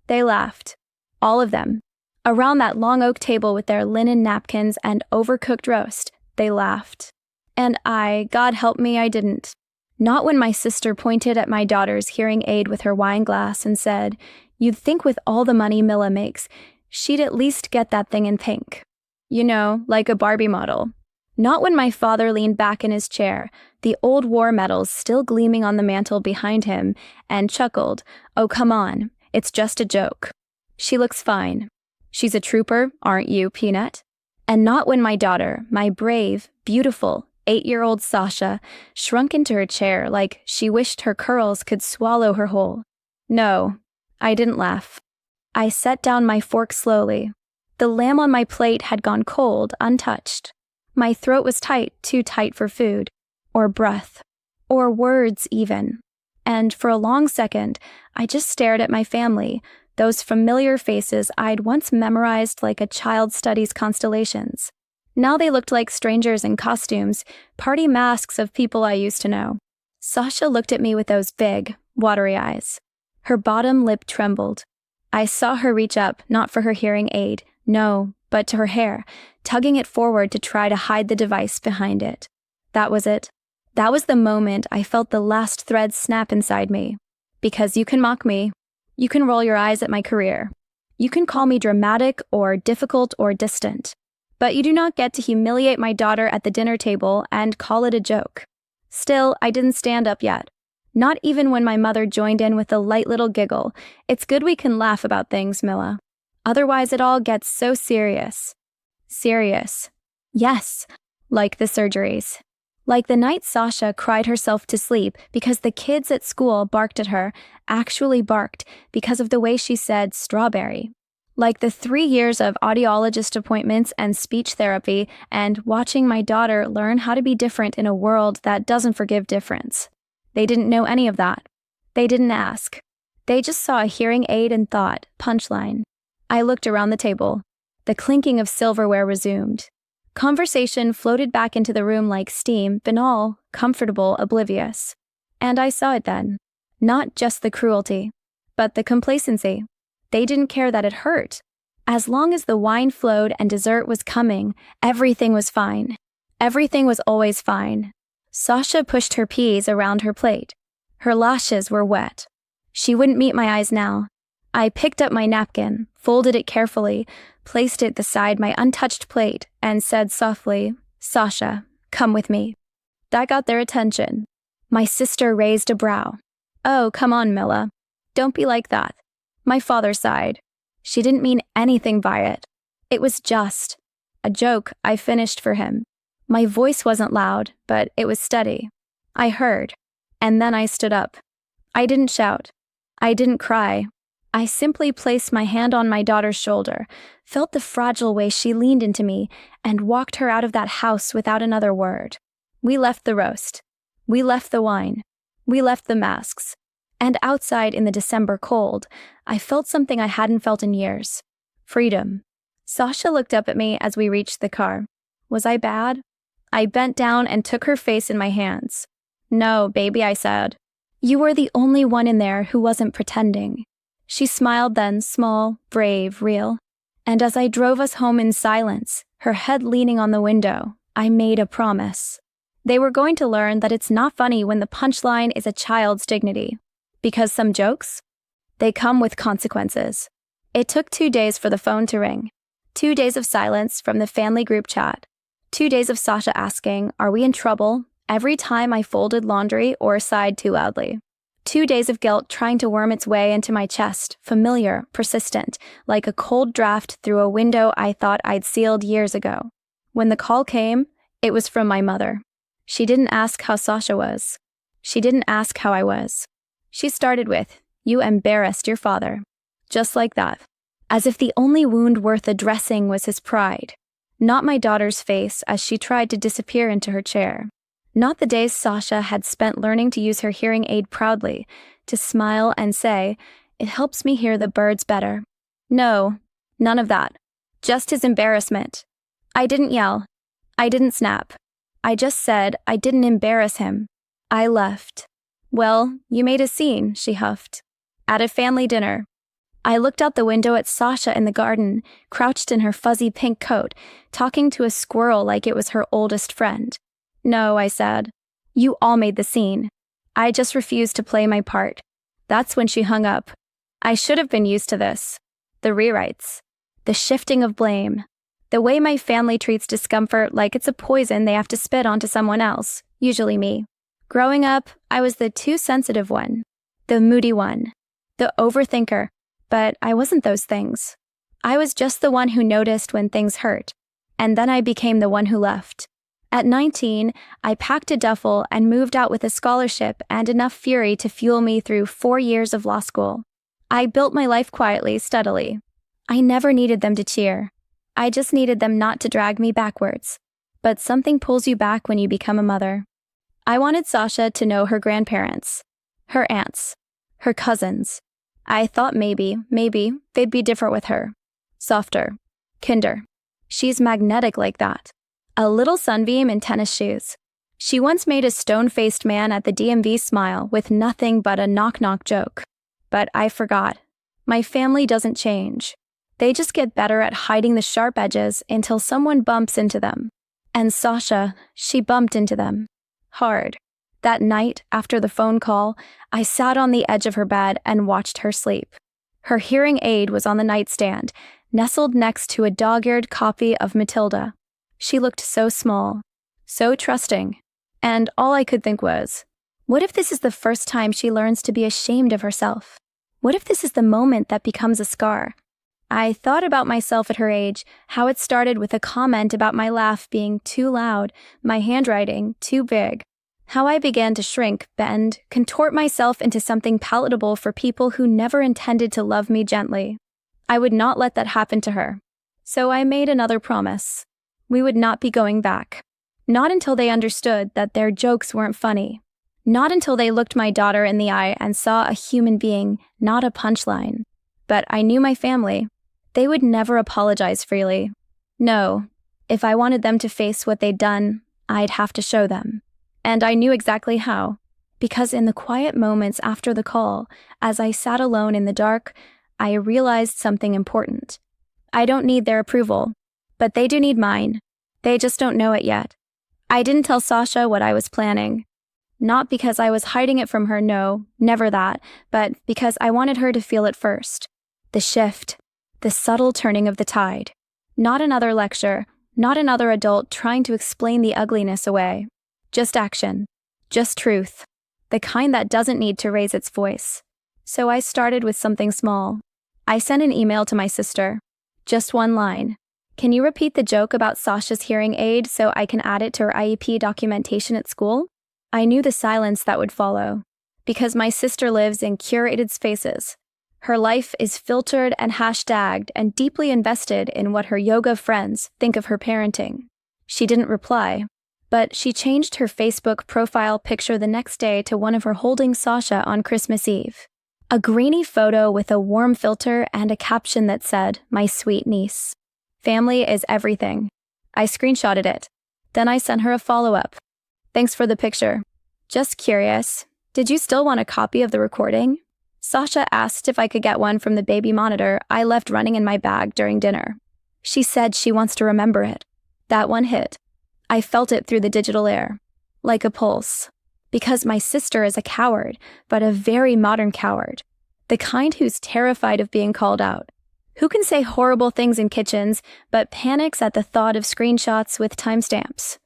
They laughed. All of them. Around that long oak table with their linen napkins and overcooked roast, they laughed. And God help me, I didn't. Not when my sister pointed at my daughter's hearing aid with her wine glass and said, "You'd think with all the money Milla makes, she'd at least get that thing in pink. You know, like a Barbie model." Not when my father leaned back in his chair, the old war medals still gleaming on the mantel behind him, and chuckled, "Oh, come on, it's just a joke. She looks fine. She's a trooper, aren't you, Peanut?" And not when my daughter, my brave, beautiful, 8-year-old Sasha, shrunk into her chair like she wished her curls could swallow her whole. No, I didn't laugh. I set down my fork slowly. The lamb on my plate had gone cold, untouched. My throat was tight, too tight for food, or breath, or words even. And for a long second, I just stared at my family, those familiar faces I'd once memorized like a child studies constellations. Now they looked like strangers in costumes, party masks of people I used to know. Sasha looked at me with those big, watery eyes. Her bottom lip trembled. I saw her reach up, not for her hearing aid, no, but to her hair, tugging it forward to try to hide the device behind it. That was it. That was the moment I felt the last thread snap inside me. Because you can mock me. You can roll your eyes at my career. You can call me dramatic or difficult or distant. But you do not get to humiliate my daughter at the dinner table and call it a joke. Still, I didn't stand up yet. Not even when my mother joined in with a light little giggle. It's good we can laugh about things, Milla. Otherwise it all gets so serious. Serious. Yes, like the surgeries. Like the night Sasha cried herself to sleep because the kids at school barked at her, actually barked because of the way she said strawberry. Like the 3 years of audiologist appointments and speech therapy and watching my daughter learn how to be different in a world that doesn't forgive difference. They didn't know any of that. They didn't ask. They just saw a hearing aid and thought, punchline. I looked around the table. The clinking of silverware resumed. Conversation floated back into the room like steam, banal, comfortable, oblivious. And I saw it then. Not just the cruelty, but the complacency. They didn't care that it hurt. As long as the wine flowed and dessert was coming, everything was fine. Everything was always fine. Sasha pushed her peas around her plate. Her lashes were wet. She wouldn't meet my eyes now. I picked up my napkin, folded it carefully, placed it beside my untouched plate, and said softly, "Sasha, come with me." That got their attention. My sister raised a brow. "Oh, come on, Milla. Don't be like that." My father sighed. She didn't mean anything by it. It was just a joke I finished for him. My voice wasn't loud, but it was steady. I heard, and then I stood up. I didn't shout. I didn't cry. I simply placed my hand on my daughter's shoulder, felt the fragile way she leaned into me, and walked her out of that house without another word. We left the roast. We left the wine. We left the masks. And outside in the December cold, I felt something I hadn't felt in years. Freedom. Sasha looked up at me as we reached the car. Was I bad? I bent down and took her face in my hands. "No, baby," I said. "You were the only one in there who wasn't pretending." She smiled then, small, brave, real. And as I drove us home in silence, her head leaning on the window, I made a promise. They were going to learn that it's not funny when the punchline is a child's dignity. Because some jokes? They come with consequences. It took 2 days for the phone to ring. 2 days of silence from the family group chat. 2 days of Sasha asking, "Are we in trouble?" every time I folded laundry or sighed too loudly. 2 days of guilt trying to worm its way into my chest, familiar, persistent, like a cold draft through a window I thought I'd sealed years ago. When the call came, it was from my mother. She didn't ask how Sasha was. She didn't ask how I was. She started with, "You embarrassed your father." Just like that. As if the only wound worth addressing was his pride. Not my daughter's face as she tried to disappear into her chair. Not the days Sasha had spent learning to use her hearing aid proudly, to smile and say, "It helps me hear the birds better." No, none of that. Just his embarrassment. I didn't yell. I didn't snap. I just said I didn't embarrass him. I left. "Well, you made a scene," she huffed. "At a family dinner. I looked out the window at Sasha in the garden, crouched in her fuzzy pink coat, talking to a squirrel like it was her oldest friend. No, I said. You all made the scene. I just refused to play my part. That's when she hung up. I should have been used to this. The rewrites. The shifting of blame. The way my family treats discomfort like it's a poison they have to spit onto someone else, usually me. Growing up, I was the too sensitive one. The moody one. The overthinker. But I wasn't those things. I was just the one who noticed when things hurt. And then I became the one who left. At 19, I packed a duffel and moved out with a scholarship and enough fury to fuel me through 4 years of law school. I built my life quietly, steadily. I never needed them to cheer. I just needed them not to drag me backwards. But something pulls you back when you become a mother. I wanted Sasha to know her grandparents, her aunts, her cousins. I thought maybe they'd be different with her. Softer. Kinder. She's magnetic like that. A little sunbeam in tennis shoes. She once made a stone-faced man at the DMV smile with nothing but a knock-knock joke. But I forgot. My family doesn't change. They just get better at hiding the sharp edges until someone bumps into them. And Sasha, she bumped into them. Hard. That night, after the phone call, I sat on the edge of her bed and watched her sleep. Her hearing aid was on the nightstand, nestled next to a dog-eared copy of Matilda. She looked so small, so trusting, and all I could think was, what if this is the first time she learns to be ashamed of herself? What if this is the moment that becomes a scar? I thought about myself at her age, how it started with a comment about my laugh being too loud, my handwriting too big, how I began to shrink, bend, contort myself into something palatable for people who never intended to love me gently. I would not let that happen to her. So I made another promise. We would not be going back. Not until they understood that their jokes weren't funny. Not until they looked my daughter in the eye and saw a human being, not a punchline. But I knew my family. They would never apologize freely. No, if I wanted them to face what they'd done, I'd have to show them. And I knew exactly how, because in the quiet moments after the call, as I sat alone in the dark, I realized something important. I don't need their approval, but they do need mine. They just don't know it yet. I didn't tell Sasha what I was planning. Not because I was hiding it from her, no, never that, but because I wanted her to feel it first. The shift, the subtle turning of the tide. Not another lecture, not another adult trying to explain the ugliness away. Just action, just truth, the kind that doesn't need to raise its voice. So I started with something small. I sent an email to my sister. Just one line. Can you repeat the joke about Sasha's hearing aid so I can add it to her IEP documentation at school? I knew the silence that would follow, because my sister lives in curated spaces. Her life is filtered and hashtagged and deeply invested in what her yoga friends think of her parenting. She didn't reply, but she changed her Facebook profile picture the next day to one of her holding Sasha on Christmas Eve. A grainy photo with a warm filter and a caption that said, "My sweet niece. Family is everything." I screenshotted it. Then I sent her a follow-up. Thanks for the picture. Just curious, did you still want a copy of the recording? Sasha asked if I could get one from the baby monitor I left running in my bag during dinner. She said she wants to remember it. That one hit. I felt it through the digital air, like a pulse. Because my sister is a coward, but a very modern coward. The kind who's terrified of being called out. Who can say horrible things in kitchens, but panics at the thought of screenshots with timestamps.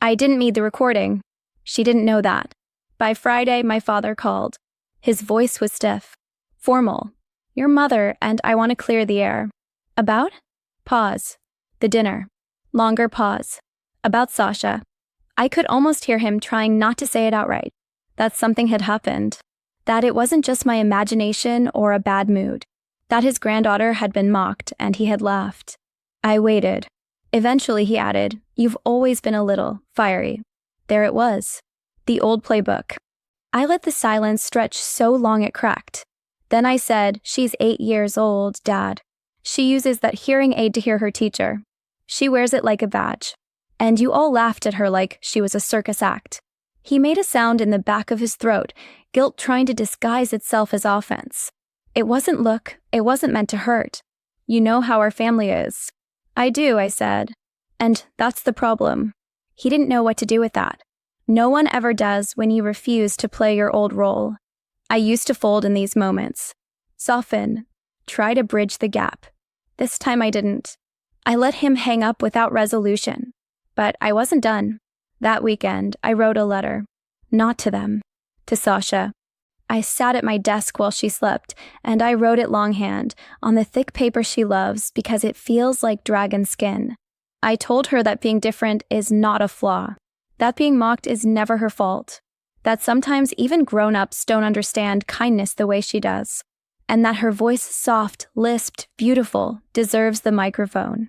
I didn't need the recording. She didn't know that. By Friday, my father called. His voice was stiff. Formal. Your mother, and I want to clear the air. About? Pause. The dinner. Longer pause. About Sasha. I could almost hear him trying not to say it outright. That something had happened. That it wasn't just my imagination or a bad mood. That his granddaughter had been mocked and he had laughed. I waited. Eventually he added, "You've always been a little fiery." There it was. The old playbook. I let the silence stretch so long it cracked. Then I said, "She's 8 years old, Dad. She uses that hearing aid to hear her teacher. She wears it like a badge. And you all laughed at her like she was a circus act." He made a sound in the back of his throat, guilt trying to disguise itself as offense. It wasn't meant to hurt. You know how our family is. I do, I said. And that's the problem. He didn't know what to do with that. No one ever does when you refuse to play your old role. I used to fold in these moments. Soften. Try to bridge the gap. This time I didn't. I let him hang up without resolution. But I wasn't done. That weekend, I wrote a letter. Not to them. To Sasha. I sat at my desk while she slept, and I wrote it longhand, on the thick paper she loves because it feels like dragon skin. I told her that being different is not a flaw. That being mocked is never her fault. That sometimes even grown-ups don't understand kindness the way she does. And that her voice, soft, lisped, beautiful, deserves the microphone.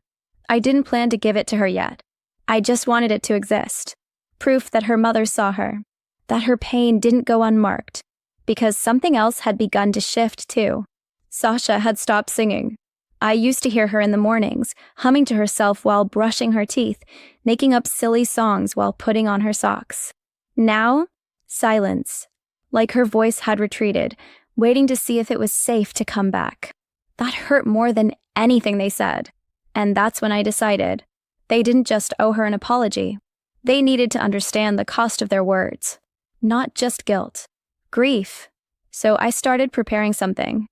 I didn't plan to give it to her yet. I just wanted it to exist. Proof that her mother saw her. That her pain didn't go unmarked. Because something else had begun to shift too. Sasha had stopped singing. I used to hear her in the mornings, humming to herself while brushing her teeth, making up silly songs while putting on her socks. Now, silence. Like her voice had retreated, waiting to see if it was safe to come back. That hurt more than anything they said. And that's when I decided. They didn't just owe her an apology. They needed to understand the cost of their words. Not just guilt. Grief. So I started preparing something.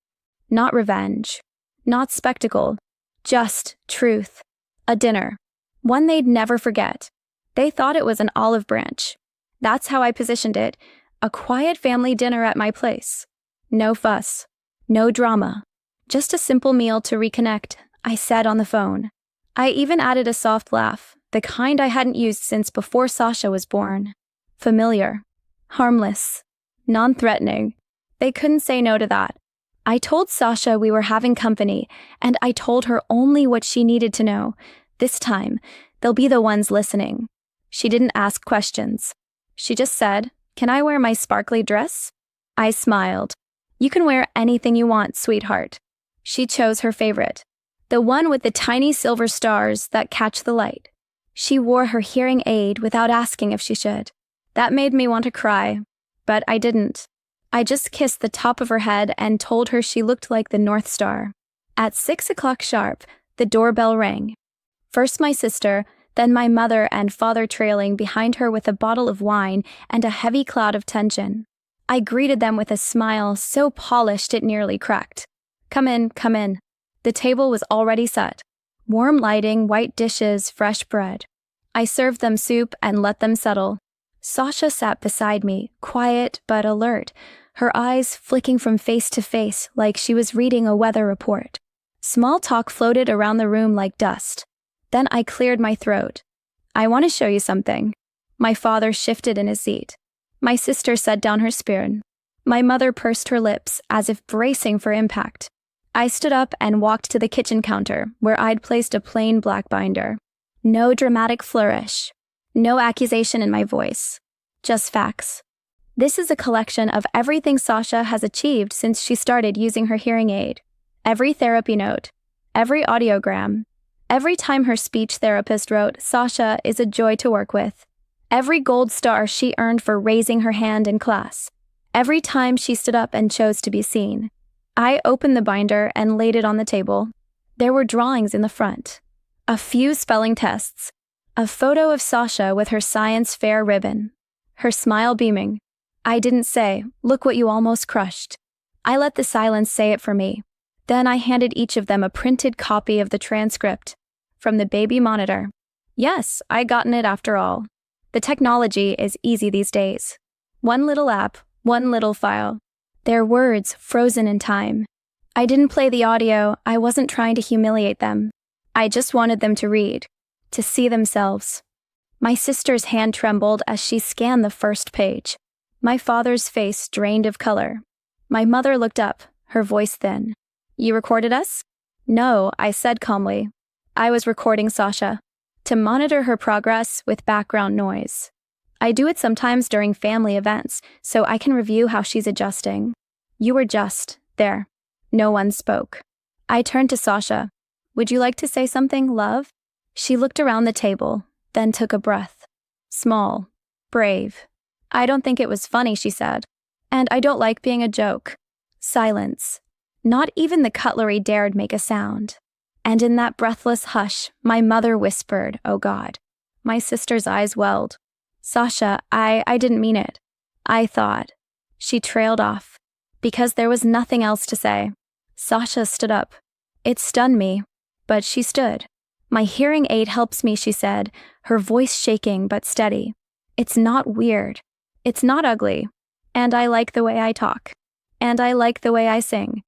Not revenge. Not spectacle. Just truth. A dinner. One they'd never forget. They thought it was an olive branch. That's how I positioned it. A quiet family dinner at my place. No fuss. No drama. Just a simple meal to reconnect, I said on the phone. I even added a soft laugh, the kind I hadn't used since before Sasha was born. Familiar. Harmless. Non-threatening. They couldn't say no to that. I told Sasha we were having company, and I told her only what she needed to know. This time, they'll be the ones listening. She didn't ask questions. She just said, "Can I wear my sparkly dress?" I smiled. "You can wear anything you want, sweetheart." She chose her favorite. The one with the tiny silver stars that catch the light. She wore her hearing aid without asking if she should. That made me want to cry. But I didn't. I just kissed the top of her head and told her she looked like the North Star. At 6 o'clock sharp, the doorbell rang. First my sister, then my mother and father trailing behind her with a bottle of wine and a heavy cloud of tension. I greeted them with a smile so polished it nearly cracked. Come in, come in." The table was already set. Warm lighting, white dishes, fresh bread. I served them soup and let them settle. Sasha sat beside me, quiet but alert, her eyes flicking from face to face like she was reading a weather report. Small talk floated around the room like dust. Then I cleared my throat. "I want to show you something." My father shifted in his seat. My sister set down her spoon. My mother pursed her lips as if bracing for impact. I stood up and walked to the kitchen counter, where I'd placed a plain black binder. No dramatic flourish. No accusation in my voice. Just facts. This is a collection of everything Sasha has achieved since she started using her hearing aid. Every therapy note. Every audiogram. Every time her speech therapist wrote, "Sasha is a joy to work with." Every gold star she earned for raising her hand in class. Every time she stood up and chose to be seen. I opened the binder and laid it on the table. There were drawings in the front. A few spelling tests. A photo of Sasha with her science fair ribbon. Her smile beaming. I didn't say, "Look what you almost crushed." I let the silence say it for me. Then I handed each of them a printed copy of the transcript. From the baby monitor. Yes, I'd gotten it after all. The technology is easy these days. One little app, one little file. Their words frozen in time. I didn't play the audio, I wasn't trying to humiliate them. I just wanted them to read. To see themselves. My sister's hand trembled as she scanned the first page. My father's face drained of color. My mother looked up, her voice thin. "You recorded us?" "No," I said calmly. I was recording Sasha. To monitor her progress with background noise. I do it sometimes during family events, so I can review how she's adjusting. You were just there. No one spoke. I turned to Sasha. "Would you like to say something, love?" She looked around the table, then took a breath. Small. Brave. "I don't think it was funny," she said. "And I don't like being a joke." Silence. Not even the cutlery dared make a sound. And in that breathless hush, my mother whispered, "Oh God." My sister's eyes welled. "Sasha, I didn't mean it. I thought." She trailed off, because there was nothing else to say. Sasha stood up. It stunned me, but she stood. "My hearing aid helps me," she said, her voice shaking but steady. "It's not weird. It's not ugly. And I like the way I talk. And I like the way I sing."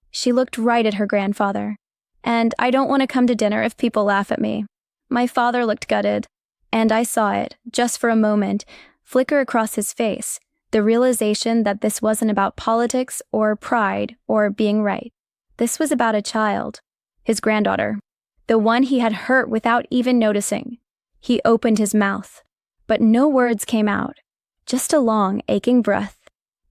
She looked right at her grandfather. "And I don't want to come to dinner if people laugh at me." My father looked gutted, and I saw it, just for a moment, flicker across his face, the realization that this wasn't about politics or pride or being right. This was about a child, his granddaughter, the one he had hurt without even noticing. He opened his mouth, but no words came out, just a long, aching breath.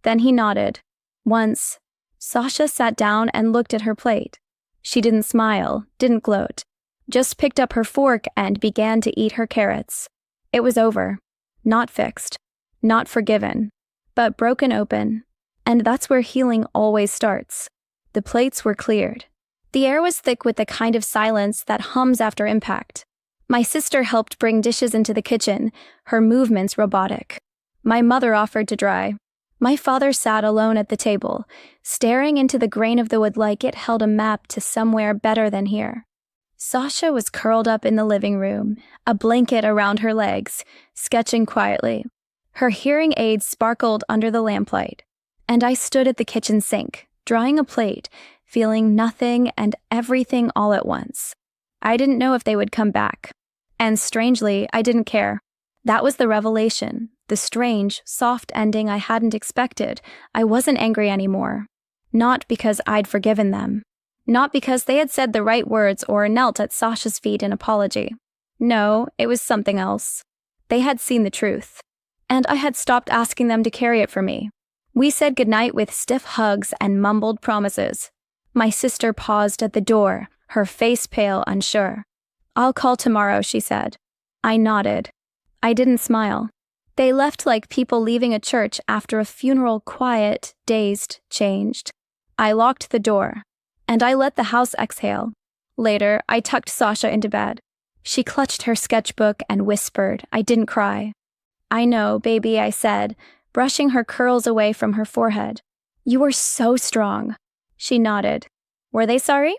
Then he nodded. Once, Sasha sat down and looked at her plate. She didn't smile, didn't gloat, just picked up her fork and began to eat her carrots. It was over. Not fixed. Not forgiven. But broken open. And that's where healing always starts. The plates were cleared. The air was thick with the kind of silence that hums after impact. My sister helped bring dishes into the kitchen, her movements robotic. My mother offered to dry. My father sat alone at the table, staring into the grain of the wood like it held a map to somewhere better than here. Sasha was curled up in the living room, a blanket around her legs, sketching quietly. Her hearing aid sparkled under the lamplight, and I stood at the kitchen sink, drying a plate, feeling nothing and everything all at once. I didn't know if they would come back, and strangely, I didn't care. That was the revelation, the strange, soft ending I hadn't expected. I wasn't angry anymore. Not because I'd forgiven them. Not because they had said the right words or knelt at Sasha's feet in apology. No, it was something else. They had seen the truth, and I had stopped asking them to carry it for me. We said goodnight with stiff hugs and mumbled promises. My sister paused at the door, her face pale, unsure. "I'll call tomorrow," she said. I nodded. I didn't smile. They left like people leaving a church after a funeral, quiet, dazed, changed. I locked the door, and I let the house exhale. Later, I tucked Sasha into bed. She clutched her sketchbook and whispered. I didn't cry. "I know, baby," I said, brushing her curls away from her forehead. "You were so strong." She nodded. Were they sorry?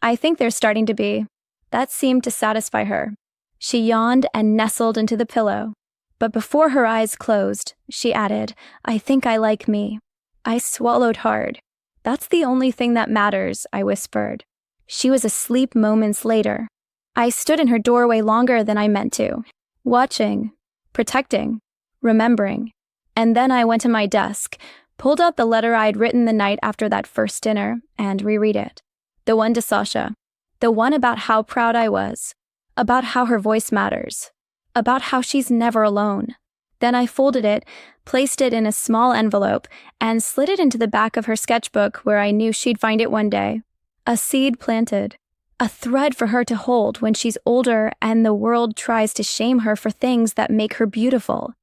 I think they're starting to be. That seemed to satisfy her. She yawned and nestled into the pillow. But before her eyes closed, she added, "I think I like me." I swallowed hard. "That's the only thing that matters," I whispered. She was asleep moments later. I stood in her doorway longer than I meant to, watching, protecting, remembering. And then I went to my desk, pulled out the letter I'd written the night after that first dinner, and reread it. The one to Sasha. The one about how proud I was. About how her voice matters. About how she's never alone. Then I folded it, placed it in a small envelope, and slid it into the back of her sketchbook where I knew she'd find it one day. A seed planted. A thread for her to hold when she's older and the world tries to shame her for things that make her beautiful.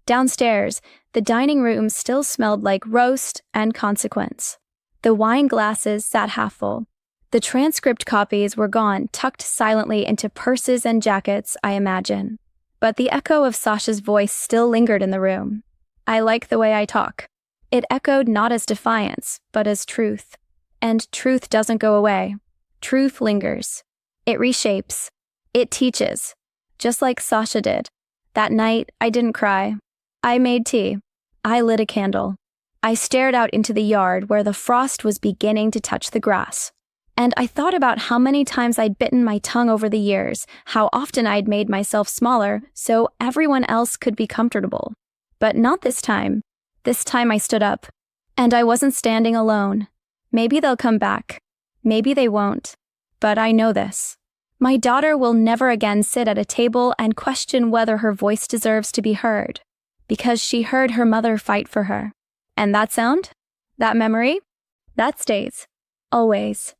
Downstairs, the dining room still smelled like roast and consequence. The wine glasses sat half full. The transcript copies were gone, tucked silently into purses and jackets, I imagine. But the echo of Sasha's voice still lingered in the room. I like the way I talk. It echoed not as defiance, but as truth. And truth doesn't go away. Truth lingers. It reshapes. It teaches. Just like Sasha did. That night, I didn't cry. I made tea. I lit a candle. I stared out into the yard where the frost was beginning to touch the grass. And I thought about how many times I'd bitten my tongue over the years, how often I'd made myself smaller so everyone else could be comfortable. But not this time. This time I stood up. And I wasn't standing alone. Maybe they'll come back. Maybe they won't. But I know this. My daughter will never again sit at a table and question whether her voice deserves to be heard. Because she heard her mother fight for her. And that sound? That memory? That stays. Always.